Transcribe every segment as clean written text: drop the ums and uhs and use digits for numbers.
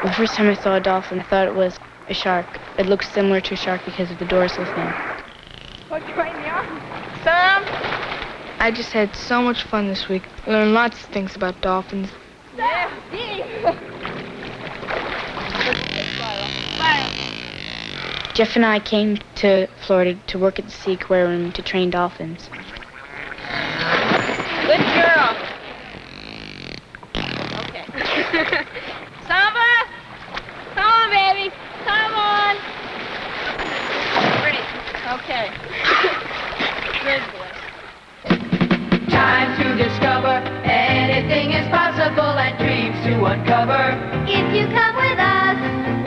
The first time I saw a dolphin, I thought it was a shark. It looked similar to a shark because of the dorsal fin. Look right in the eye. Sam! I just had so much fun this week. I learned lots of things about dolphins. Yeah. Jeff and I came to Florida to work at the Seaquarium to train dolphins. Good girl. Okay. Samba! Come on, baby. Come on. Pretty. Okay. Good boy. Time to discover anything is possible and dreams to uncover. If you come with us,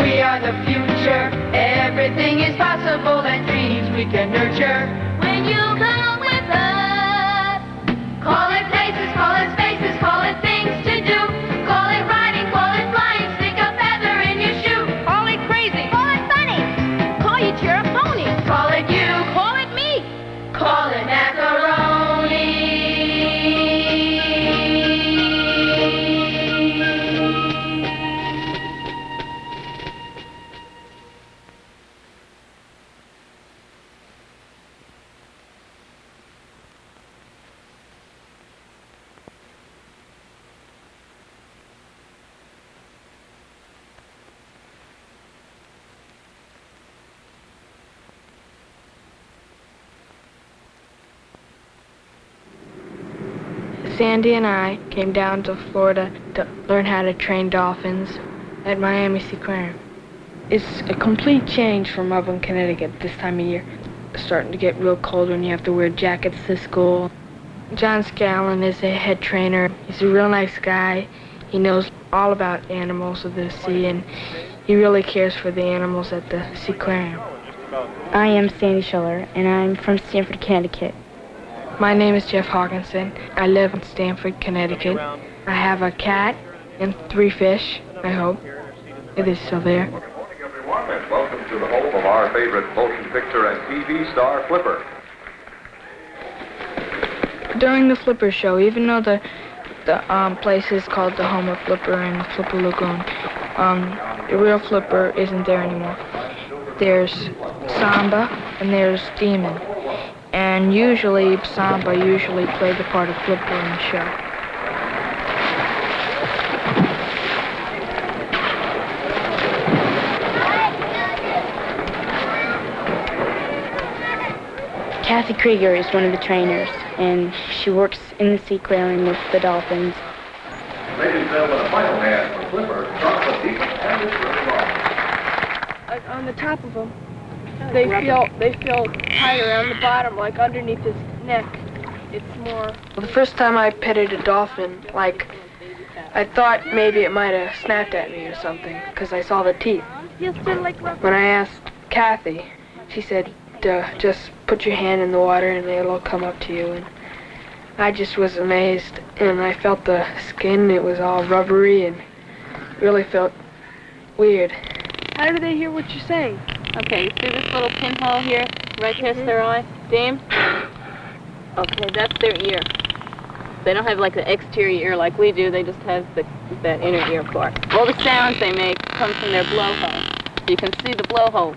We are the future. Everything is possible and dreams we can nurture. when you come with us, Call it places, call it spaces, call it things to do. Call it riding, call it flying, stick a feather in your shoe. Call it crazy. call it funny, call you cheer a pony, Call it you, Call it me. call it macaroni. Sandy and I came down to Florida to learn how to train dolphins at Miami Seaquarium. It's a complete change from up in Connecticut this time of year. It's starting to get real cold when you have to wear jackets to school. John Scallon is the head trainer. He's a real nice guy. He knows all about animals of the sea, and he really cares for the animals at the Seaquarium. I am Sandy Schiller, and I'm from Stamford, Connecticut. My name is Jeff Hawkinson. I live in Stamford, Connecticut. I have a cat and 3 fish, I hope. It is still there. Good morning, everyone, and welcome to the home of our favorite motion picture and TV star, Flipper. During the Flipper show, even though the place is called the home of Flipper and Flipper Lagoon, the real Flipper isn't there anymore. There's Samba and there's Demon. And usually, Samba played the part of Flipper in the show. Kathy Krieger is one of the trainers, and she works in the Seaquarium with the dolphins. Ladies and gentlemen, a final hand for Flipper, chocolate deep and it's really long. Like on the top of him, they feel tight around the bottom, like underneath his neck. It's more. The first time I petted a dolphin, I thought maybe it might have snapped at me or something, because I saw the teeth. Feels sort of like rubber. When I asked Kathy, she said, just put your hand in the water and it'll come up to you. And I just was amazed, and I felt the skin. It was all rubbery and really felt weird. How do they hear what you're saying? Okay, you see this little pinhole here, right past their eye? Dame? Okay, that's their ear. They don't have like the exterior ear like we do, they just have that inner ear part. All the sounds they make come from their blowhole. You can see the blowhole.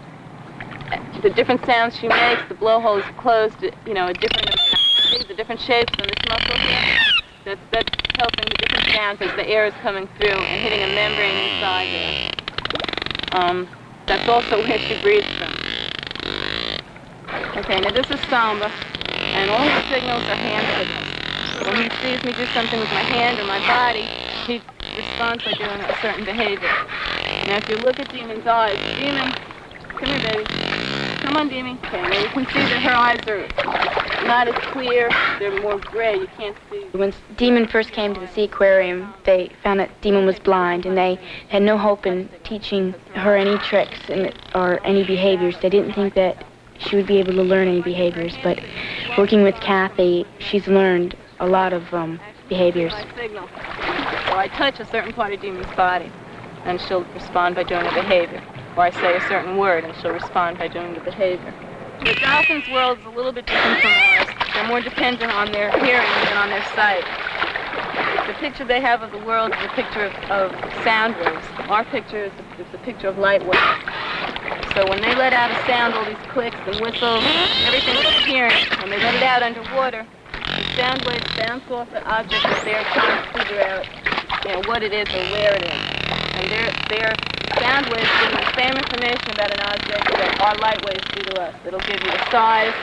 The different sounds she makes, the blowhole is closed, at different amount. The different shapes on this muscle here, that's helping the different sounds as the air is coming through and hitting a membrane inside there. That's also where she breathes from. Okay, now this is Samba, and all his signals are hand signals. When he sees me do something with my hand or my body, he responds by doing a certain behavior. Now if you look at Demon's eyes, Demon, come here, baby. Come on, Demon. Okay, now you can see that her eyes are not as clear. They're more gray. You can't see. When Demon first came to the Seaquarium, they found that Demon was blind, and they had no hope in teaching her any tricks or any behaviors. They didn't think that she would be able to learn any behaviors, but working with Kathy, she's learned a lot of behaviors. I signal. So I touch a certain part of Demon's body, and she'll respond by doing a behavior. Or I say a certain word, and she'll respond by doing the behavior. The dolphins' world is a little bit different from ours. They're more dependent on their hearing than on their sight. The picture they have of the world is a picture of sound waves. Our picture is a picture of light waves. So when they let out a sound, all these clicks and whistles, everything that you're hearing, when they let it out underwater, the sound waves bounce off the object that they're trying to figure out, what it is or where it is. And their sound waves give them the same information about an object that our light waves do to us. It'll give you the size,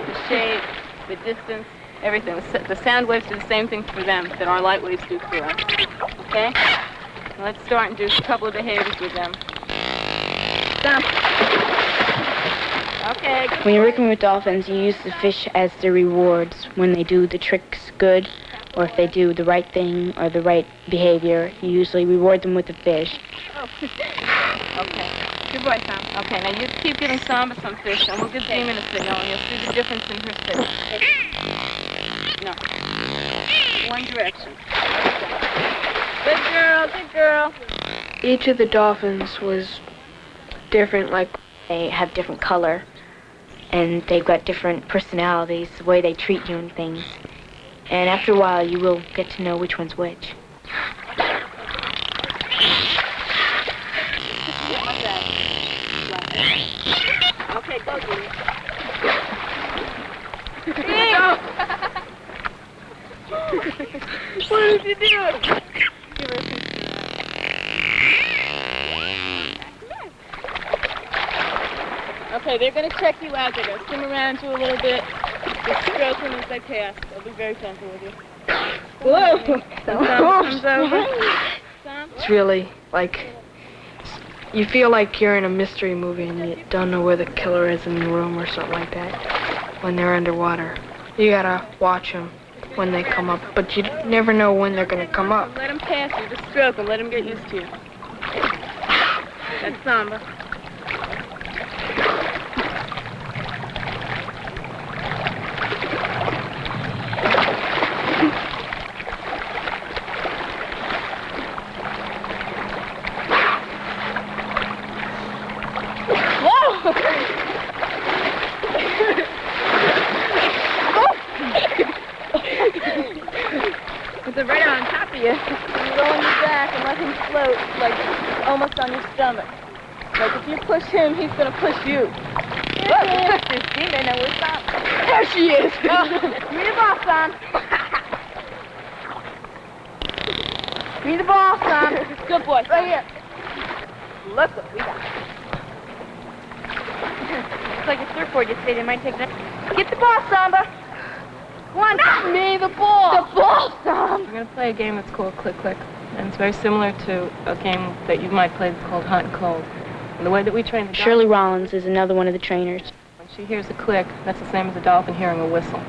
the shape, the distance, everything. The sound waves do the same thing for them that our light waves do for us. Okay? Let's start and do a couple of behaviors with them. Stop. Okay. When you're working with dolphins, you use the fish as the rewards when they do the tricks good, or if they do the right thing or the right behavior. You usually reward them with the fish. Oh. Okay. Good boy, Sam. Okay, now you keep giving Samba some fish, and we'll give Demon a signal, and you'll see the difference in her signal. No. One direction. Good girl, good girl. Each of the dolphins was different, like They have different color, and they've got different personalities, the way they treat you and things. And after a while, you will get to know which one's which. Okay, go, Demon. What did you do? Give her a Okay, they're going to check you out. They're going to swim around you a little bit. Just stroke them as they pass. They'll be very gentle with you. Whoa! Comes over. it's really like you feel like you're in a mystery movie and you don't know where the killer is in the room or something like that when they're underwater. You gotta watch them when they come up, but you never know when they're gonna come up. Let them pass you. Just stroke them. Let them get used to you. That's Samba. With it right on top of you. You go on your back and let him float, like almost on your stomach. Like if you push him, he's gonna push you. There's Demon, now where's Sam? There she is. Give me the ball, Sam. Give me the ball, Sam. Good boy. Right here. Look what we got. It's like a surfboard. You say they might take that. Get the ball, Samba. Come on, give me the ball. The ball, Sam. We're going to play a game that's called Click Click. And it's very similar to a game that you might play that's called Hot and Cold. And the way that we train the Shirley Rollins is another one of the trainers. when she hears a click, that's the same as a dolphin hearing a whistle,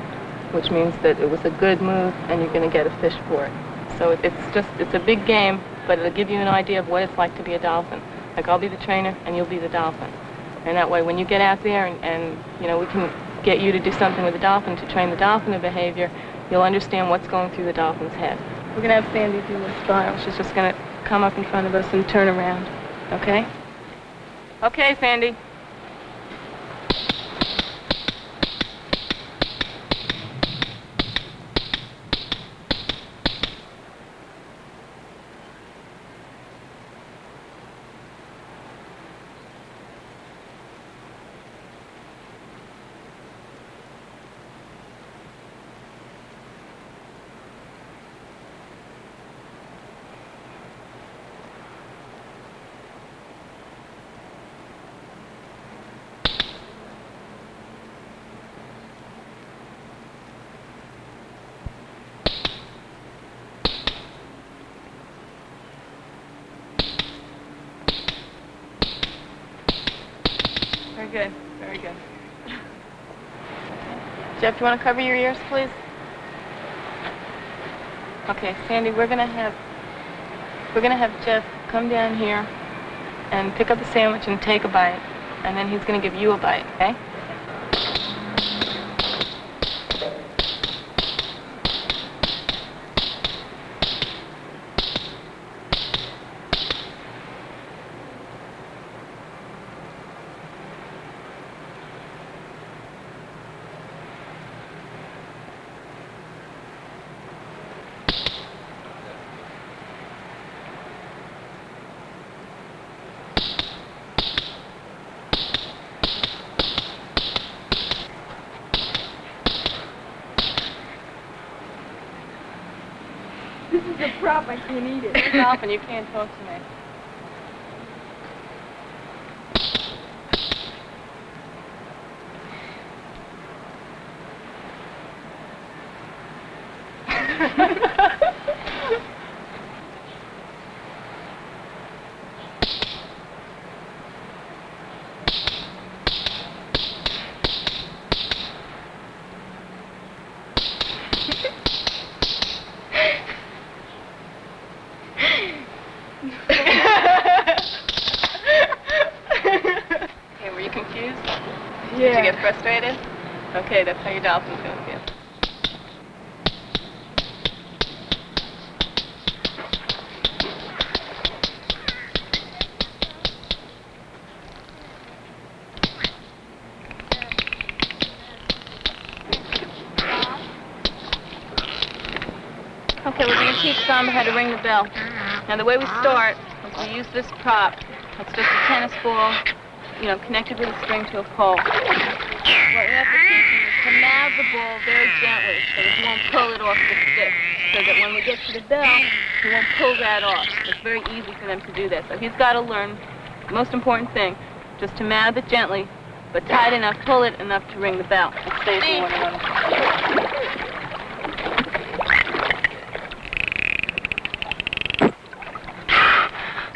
which means that it was a good move and you're going to get a fish for it. So it's a big game, but it'll give you an idea of what it's like to be a dolphin. Like I'll be the trainer and you'll be the dolphin. And that way when you get out there and you know, we can get you to do something with the dolphin to train the dolphin to behavior, you'll understand what's going through the dolphin's head. We're going to have Sandy do a spiral. She's just going to come up in front of us and turn around. Okay? Okay, Sandy. Very good, very good. Jeff, you want to cover your ears, please? Okay, Sandy, we're gonna have Jeff come down here and pick up a sandwich and take a bite, and then he's gonna give you a bite, okay? prop, I can't eat it. Dolphin, you can't talk to me. Okay, were you confused? Yeah. Did you get frustrated? Okay, that's how your dolphin's gonna feel. Okay, we're going to teach Samba how to ring the bell. Now, the way we start is we use this prop. It's just a tennis ball, connected with a string to a pole. What we have to teach him is to nab the ball very gently so that he won't pull it off the stick. So that when we get to the bell, he won't pull that off. It's very easy for them to do that. So he's got to learn the most important thing, just to nab it gently, but tight enough, pull it enough to ring the bell. Let's say if you want to run.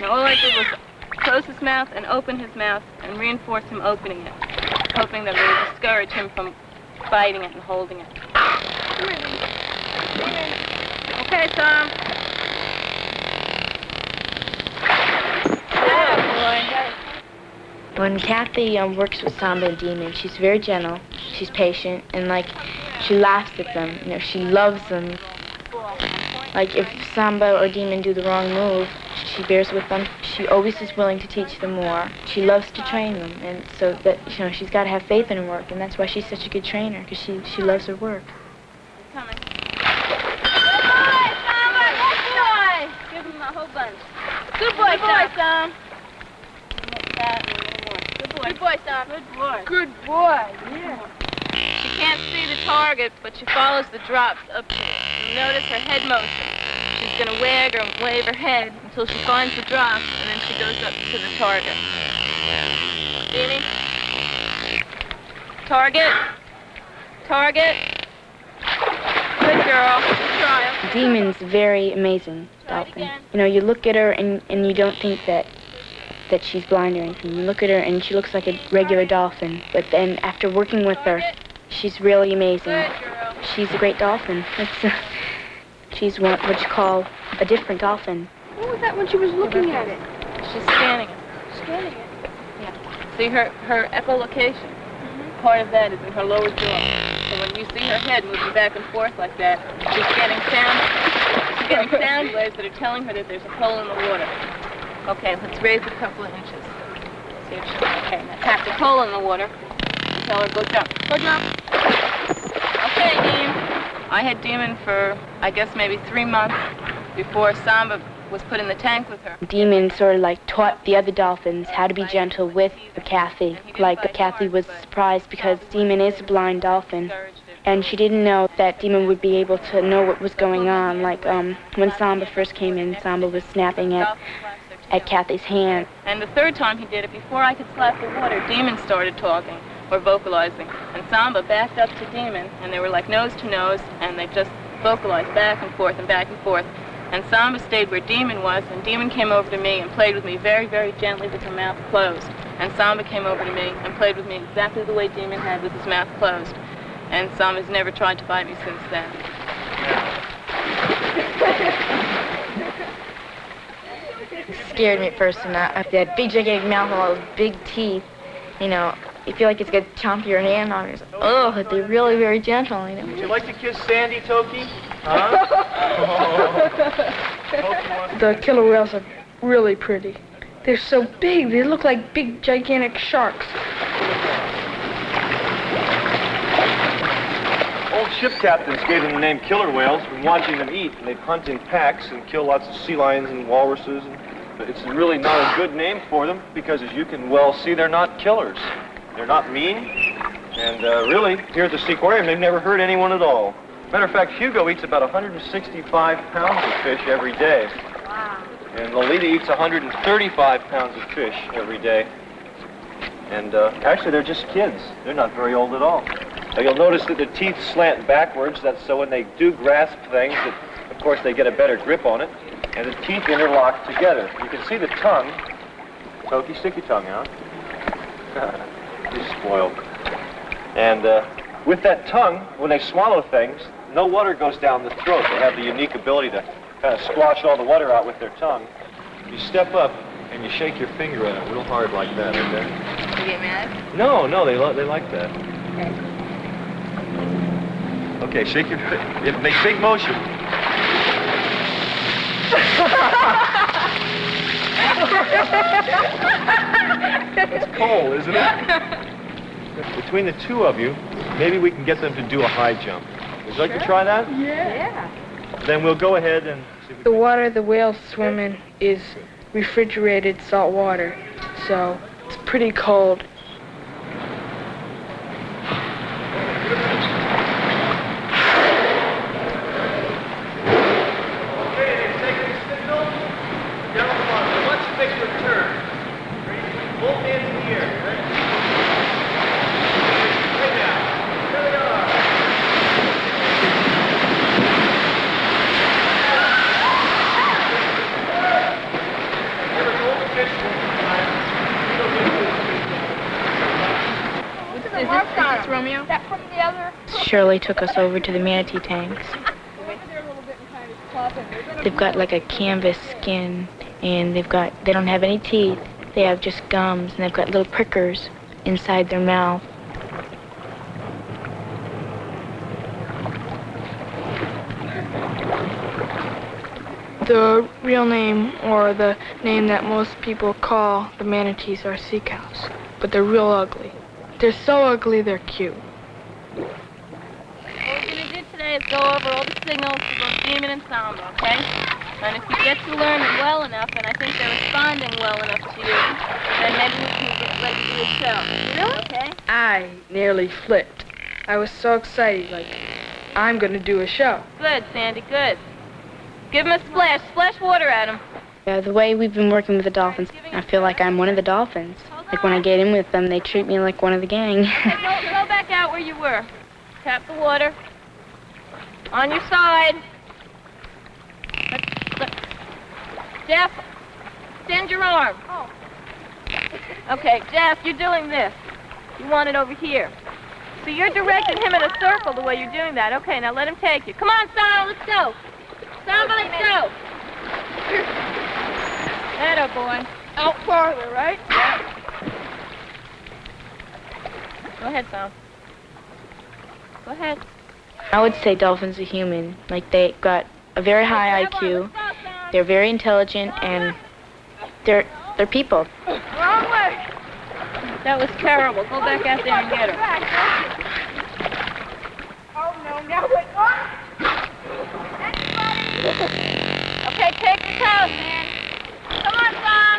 Now all I did was close his mouth and open his mouth and reinforce him opening it, hoping that it would discourage him from biting it and holding it. Okay, Tom. When Kathy works with Samba and Demon, she's very gentle, she's patient, and she laughs at them. She loves them. Like if Samba or Demon do the wrong move, she bears with them. She always is willing to teach them more. She loves to train them, and so that she's got to have faith in her work, and that's why she's such a good trainer, because she loves her work. Coming. Good boy, Samba. Good boy. Give him a whole bunch. Good boy, Sam. Good boy. Good boy, Sam. Good boy. Good boy, yeah. She can't see the target, but she follows the drops up to it. You notice her head motion. She's going to wag or wave her head until she finds the drops, and then she goes up to the target. Jeannie? Target. Target. Good girl. Try him. Demon's very amazing dolphin. You look at her and you don't think that she's blind or anything. You look at her and she looks like a regular dolphin, but then after working with her, she's really amazing. She's a great dolphin. She's what you call a different dolphin. What was that when she was looking at it? She's scanning it. Scanning it. Yeah. See her echolocation? Part of that is in her lower jaw. So when you see her head moving back and forth like that, she's getting sound waves that are telling her that there's a hole in the water. Okay, let's raise it a couple of inches. See if she's okay. Now tap the hole in the water and tell her go jump. Go jump. Okay, Dean. I had Demon for, I guess, maybe 3 months before Samba was put in the tank with her. Demon sort of taught the other dolphins how to be gentle with the Kathy. The Kathy was surprised because Demon is a blind dolphin, and she didn't know that Demon would be able to know what was going on. When Samba first came in, Samba was snapping at Kathy's hand. And the third time he did it, before I could slap the water, Demon started talking or vocalizing. And Samba backed up to Demon, and they were like nose to nose, and they just vocalized back and forth and back and forth. And Samba stayed where Demon was, and Demon came over to me and played with me very, very gently with her mouth closed. And Samba came over to me and played with me exactly the way Demon had with his mouth closed. And Samba's never tried to bite me since then. It scared me at first, and that big gigantic mouth and all those big teeth, you feel like it's going to chomp your hand on. It's but they're really very gentle, Would you like to kiss Sandy, Toki? Huh? The killer whales are really pretty. They're so big, they look like big, gigantic sharks. Old ship captains gave them the name killer whales from watching them eat, and they'd hunt in packs and kill lots of sea lions and walruses. But it's really not a good name for them because, as you can well see, they're not killers. They're not mean, and really, here at the Seaquarium, they've never hurt anyone at all. Matter of fact, Hugo eats about 165 pounds of fish every day. Wow. And Lolita eats 135 pounds of fish every day. And actually, they're just kids. They're not very old at all. Now, you'll notice that the teeth slant backwards. That's so when they do grasp things, that, of course, they get a better grip on it. And the teeth interlock together. You can see the tongue. Toki, stick your tongue out. You're spoiled. And with that tongue, when they swallow things, no water goes down the throat. They have the unique ability to kind of squash all the water out with their tongue. You step up and you shake your finger at it real hard like that, okay? You get mad? No, they like that. Okay, shake your finger. Make big motion. It's cold, isn't it? Between the two of you, maybe we can get them to do a high jump. Would you like to try that? Yeah. Then we'll go ahead and see if we The can... water the whales swim in is refrigerated salt water, so it's pretty cold. Romeo? That from the other. Shirley took us over to the manatee tanks. They've got like a canvas skin, and they don't have any teeth. They have just gums, and they've got little prickers inside their mouth. The real name, or the name that most people call the manatees, are sea cows, but they're real ugly. They're so ugly, they're cute. What we're going to do today is go over all the signals for both Demon and Samba, okay? And if you get to learn them well enough, and I think they're responding well enough to you, then maybe we can get ready to do a show. Really? Okay? I nearly flipped. I was so excited, like, I'm going to do a show. Good, Sandy, good. Give him a splash. Splash water at him. The way we've been working with the dolphins, I feel like I'm one of the dolphins. Like when I get in with them, they treat me like one of the gang. Okay, go back out where you were. Tap the water. On your side. Jeff, extend your arm. Oh. Okay, Jeff, you're doing this. You want it over here. So you're directing him in a circle the way you're doing that. Okay, now let him take you. Come on, Samba, let's go. Samba, let's go. Atta boy. Out farther, right? Yeah. Go ahead, Samba. Go ahead. I would say dolphins are human. Like they got a very high IQ. They're very intelligent, and they're people. Wrong way. That was terrible. Go back out there and get her. Oh, no, now wait. Okay, take the toes, man. Come on, Sam.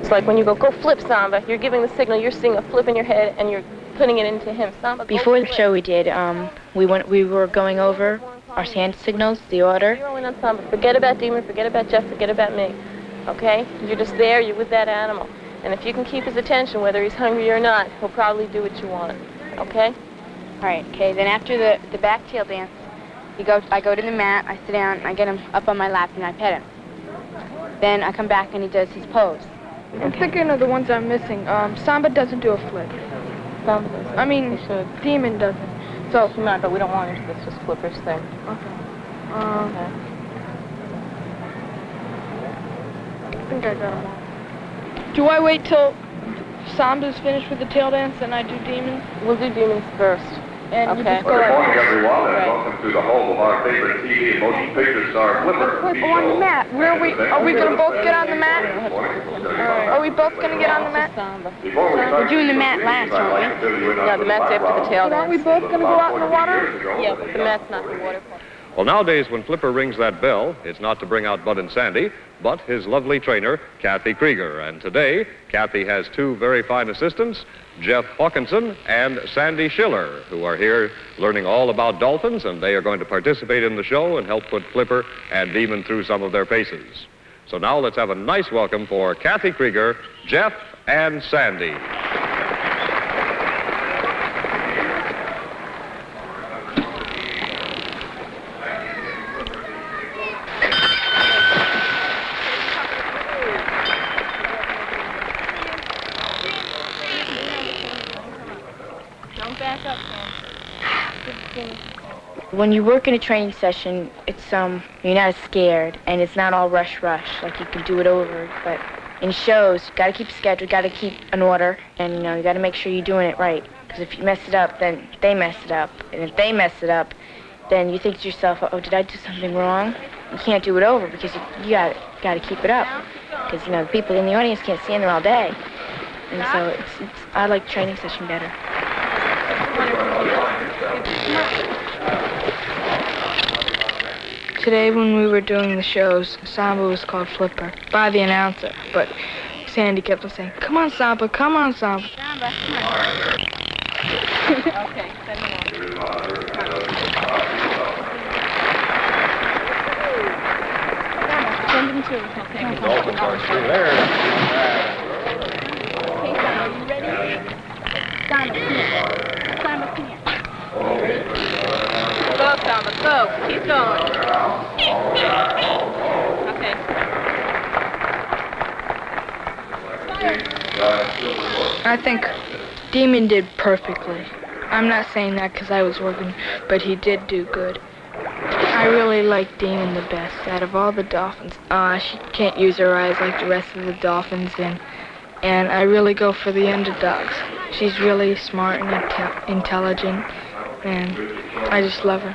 It's like when you go flip, Samba. You're giving the signal. You're seeing a flip in your head, and you're putting it into him. Samba, Before the show we did, we were going over our hand signals, the order. Zeroing on Samba. Forget about Demon. Forget about Jeff. Forget about me. Okay? You're just there. You're with that animal. And if you can keep his attention, whether he's hungry or not, he'll probably do what you want. Okay? All right. Okay. Then after the back tail dance, I go to the mat. I sit down. I get him up on my lap and I pet him. Then I come back and he does his pose. I'm thinking of the ones I'm missing. Samba doesn't do a flip. Samba doesn't. I mean, He should. Demon doesn't. So, He might, but we don't want him to. It's just Flipper's thing. okay. Okay. I think I got them all. Do I wait till Samba's finished with the tail dance and I do Demon? We'll do Demons first. And you Okay. just go Well, good like morning, everyone, and Right. welcome to the home of our favorite TV and motion picture star, Flipper. Flip on the mat. Are we gonna both get on the mat? Are we both gonna get on the mat? Samba. We're doing the mat last, aren't we? No, the mat's after the tail But aren't we dance. both gonna go out in the water? Yeah, but the mat's not the water part. Well, nowadays when Flipper rings that bell, it's not to bring out Bud and Sandy, but his lovely trainer, Kathy Krieger. And today, Kathy has two very fine assistants, Jeff Hawkinson and Sandy Schiller, who are here learning all about dolphins, and they are going to participate in the show and help put Flipper and Demon through some of their paces. So now let's have a nice welcome for Kathy Krieger, Jeff, and Sandy. When you work in a training session, it's you're not as scared, and it's not all rush, like you can do it over. But in shows, you gotta keep a schedule, gotta keep an order, and you gotta make sure you're doing it right. Because if you mess it up, then they mess it up, and if they mess it up, then you think to yourself, oh, did I do something wrong? You can't do it over because you gotta keep it up. Because the people in the audience can't stand there all day, and so I like the training session better. Today when we were doing the shows, Samba was called Flipper by the announcer, but Sandy kept on saying, come on, Samba, come on, Samba. Samba, come on. Okay, send him to us. Okay, Dolphins are through there. Okay, Samba, are you ready? Samba, come here. Samba, come here. Go, Samba, go. Keep going. Okay. I think Demon did perfectly. I'm not saying that because I was working, but he did do good. I really like Demon the best out of all the dolphins. She can't use her eyes like the rest of the dolphins, and I really go for the underdogs. She's really smart and intelligent, and I just love her.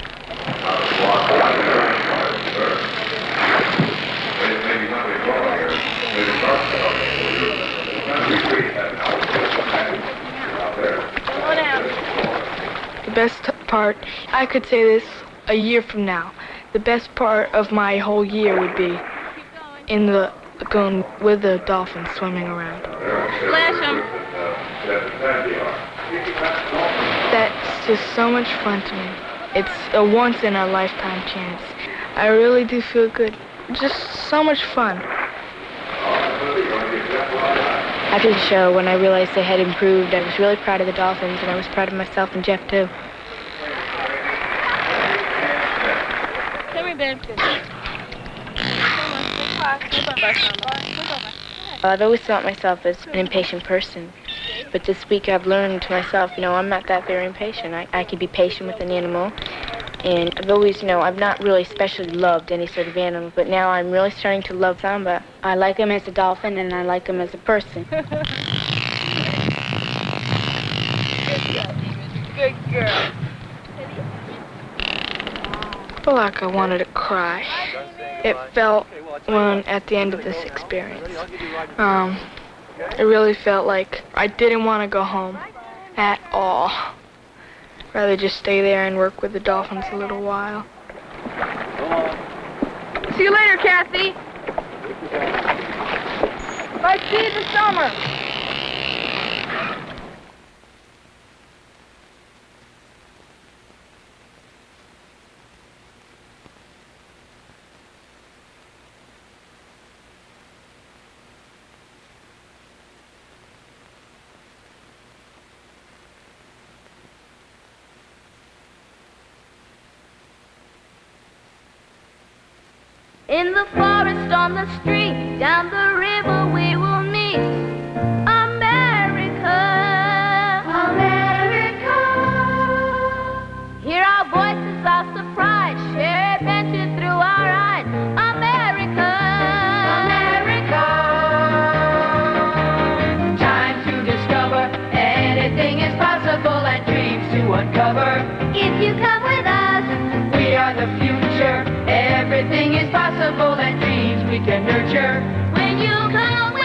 The best part, I could say this a year from now, the best part of my whole year would be in the lagoon with the dolphins swimming around. Splash them. That's just so much fun to me. It's a once-in-a-lifetime chance. I really do feel good. Just so much fun. After the show, when I realized they had improved, I was really proud of the Dolphins, and I was proud of myself and Jeff, too. Come here, babe. I've always thought myself as an impatient person, but this week I've learned to myself, I'm not that very impatient. I can be patient with an animal, and I've always, I've not really especially loved any sort of animal, but now I'm really starting to love Samba. I like him as a dolphin, and I like him as a person. Good girl. I feel like I wanted to cry. It felt when at the end of this experience. It really felt like I didn't want to go home at all. Rather just stay there and work with the dolphins a little while. See you later, Kathy. Bye, see you this summer. In the forest, on the street, down the river we will meet. America, America. Hear our voices of surprise, share adventure through our eyes. America, America. Time to discover anything is possible and dreams to uncover. If you come with us, We are the future. Everything is possible and dreams we can nurture. when you come